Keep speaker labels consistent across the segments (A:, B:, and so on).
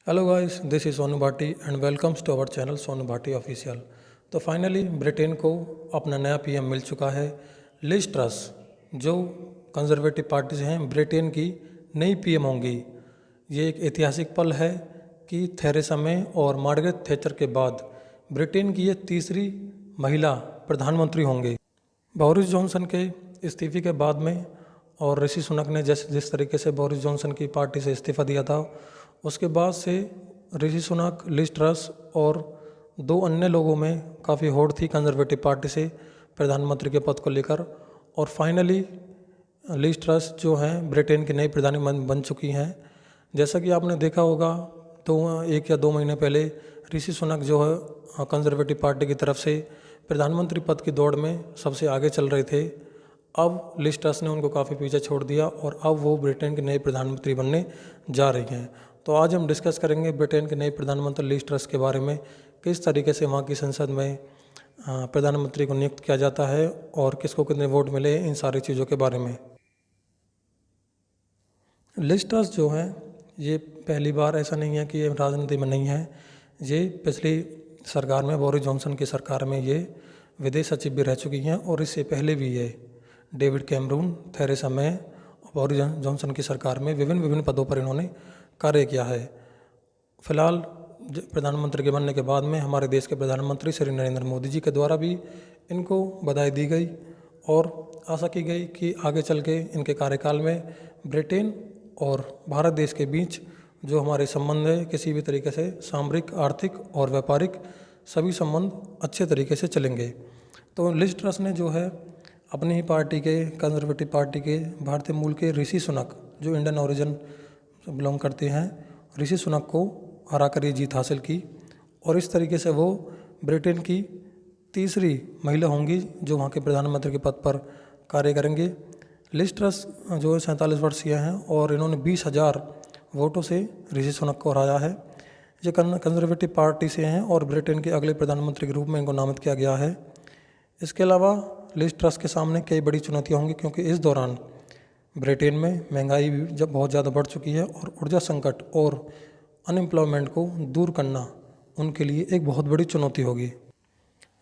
A: Hello guys, this is Sonu Bhati and welcomes to our channel Sonu Bhati official. तो finally Britain को अपना नया पीएम मिल चुका है, लिज ट्रस, जो कंजर्वेटिव पार्टी से हैं। ब्रिटेन की नई पीएम होंगी। ये एक ऐतिहासिक पल है कि थेरेसा मे और मार्गरेट थैचर के बाद ब्रिटेन की ये तीसरी महिला प्रधानमंत्री होंगे। बोरिस जॉनसन के इस्तीफे के बाद में और ऋषि सुनक ने जिस तरीके से बोरिस जॉनसन की पार्टी से इस्तीफा दिया था, उसके बाद से ऋषि सुनक, लिज ट्रस और दो अन्य लोगों में काफ़ी होड़ थी कंजर्वेटिव पार्टी से प्रधानमंत्री के पद को लेकर। और फाइनली लिज ट्रस जो हैं ब्रिटेन की नई प्रधानमंत्री बन चुकी हैं। जैसा कि आपने देखा होगा, तो 1 या 2 महीने पहले ऋषि सुनक जो है कंजर्वेटिव पार्टी की तरफ से प्रधानमंत्री पद की दौड़ में सबसे आगे चल रहे थे। अब लिज ट्रस ने उनको काफ़ी पीछे छोड़ दिया और अब वो ब्रिटेन के नए प्रधानमंत्री बनने जा रही हैं। तो आज हम डिस्कस करेंगे ब्रिटेन के नए प्रधानमंत्री लिज ट्रस के बारे में, किस तरीके से वहाँ की संसद में प्रधानमंत्री को नियुक्त किया जाता है और किसको कितने वोट मिले, इन सारी चीज़ों के बारे में। लिज ट्रस जो है ये पहली बार ऐसा नहीं है कि ये राजनीति में नहीं है। ये पिछली सरकार में, बोरिस जॉनसन की सरकार में ये विदेश सचिव भी रह चुकी हैं और इससे पहले भी ये डेविड कैमरून, थेरेसा मे और बोरिस जॉनसन की सरकार में विभिन्न पदों पर इन्होंने कार्य किया है। फिलहाल प्रधानमंत्री के बनने के बाद में हमारे देश के प्रधानमंत्री श्री नरेंद्र मोदी जी के द्वारा भी इनको बधाई दी गई और आशा की गई कि आगे चल के इनके कार्यकाल में ब्रिटेन और भारत देश के बीच जो हमारे संबंध है, किसी भी तरीके से सामरिक, आर्थिक और व्यापारिक सभी संबंध अच्छे तरीके से चलेंगे। तो लिज ट्रस ने जो है अपनी ही पार्टी के, कंजर्वेटिव पार्टी के भारतीय मूल के ऋषि सुनक, जो इंडियन ओरिजिन बिलोंग करते हैं, ऋषि सुनक को हराकर ये जीत हासिल की और इस तरीके से वो ब्रिटेन की तीसरी महिला होंगी जो वहाँ के प्रधानमंत्री के पद पर कार्य करेंगे। लिज ट्रस जो है 47 वर्षीय हैं और इन्होंने 20,000 वोटों से ऋषि सुनक को हराया है। ये कंजर्वेटिव पार्टी से हैं और ब्रिटेन के अगले प्रधानमंत्री के रूप में इनको नामित किया गया है। इसके अलावा लिज ट्रस के सामने कई बड़ी चुनौतियाँ होंगी, क्योंकि इस दौरान ब्रिटेन में महंगाई भी जब बहुत ज़्यादा बढ़ चुकी है और ऊर्जा संकट और अनएम्प्लॉयमेंट को दूर करना उनके लिए एक बहुत बड़ी चुनौती होगी।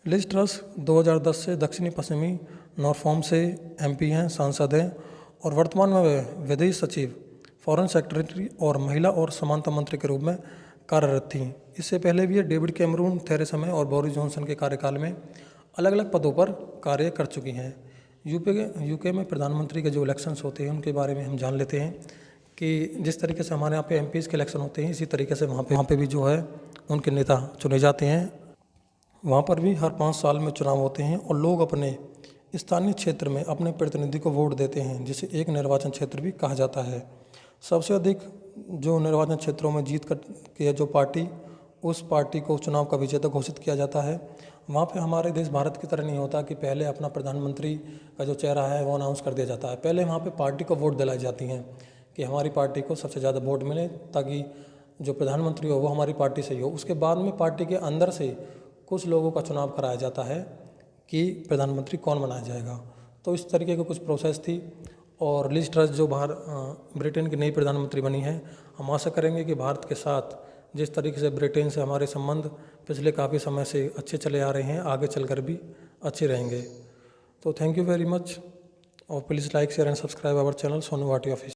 A: लिज ट्रस 2010 से दक्षिणी पश्चिमी नॉरफॉर्म से एमपी हैं, सांसद हैं और वर्तमान में वे विदेश सचिव, फॉरेन सेक्रेटरी और महिला और समानता मंत्री के रूप में कार्यरत थीं। इससे पहले भी ये डेविड कैमरून, थेरेसा मे और बोरिस जॉनसन के कार्यकाल में अलग अलग पदों पर कार्य कर चुकी हैं। यूके में प्रधानमंत्री के जो इलेक्शंस होते हैं उनके बारे में हम जान लेते हैं कि जिस तरीके से हमारे यहाँ पे एमपीज़ के इलेक्शन होते हैं, इसी तरीके से वहाँ पे भी जो है उनके नेता चुने जाते हैं। वहाँ पर भी हर 5 साल में चुनाव होते हैं और लोग अपने स्थानीय क्षेत्र में अपने प्रतिनिधि को वोट देते हैं, जिसे एक निर्वाचन क्षेत्र भी कहा जाता है। सबसे अधिक जो निर्वाचन क्षेत्रों में जीत कर जो पार्टी, उस पार्टी को चुनाव का विजेता घोषित किया जाता है। वहाँ पे हमारे देश भारत की तरह नहीं होता कि पहले अपना प्रधानमंत्री का जो चेहरा है वो अनाउंस कर दिया जाता है। पहले वहाँ पे पार्टी को वोट दिलाई जाती हैं कि हमारी पार्टी को सबसे ज़्यादा वोट मिले ताकि जो प्रधानमंत्री हो वो हमारी पार्टी से ही हो। उसके बाद में पार्टी के अंदर से कुछ लोगों का चुनाव कराया जाता है कि प्रधानमंत्री कौन बनाया जाएगा। तो इस तरीके की कुछ प्रोसेस थी और लिज ट्रस जो ब्रिटेन की नई प्रधानमंत्री बनी है, हम आशा करेंगे कि भारत के साथ जिस तरीके से ब्रिटेन से हमारे संबंध पिछले काफ़ी समय से अच्छे चले आ रहे हैं, आगे चलकर भी अच्छे रहेंगे। तो थैंक यू वेरी मच और please like, share and subscribe our channel Sonu Bhati official.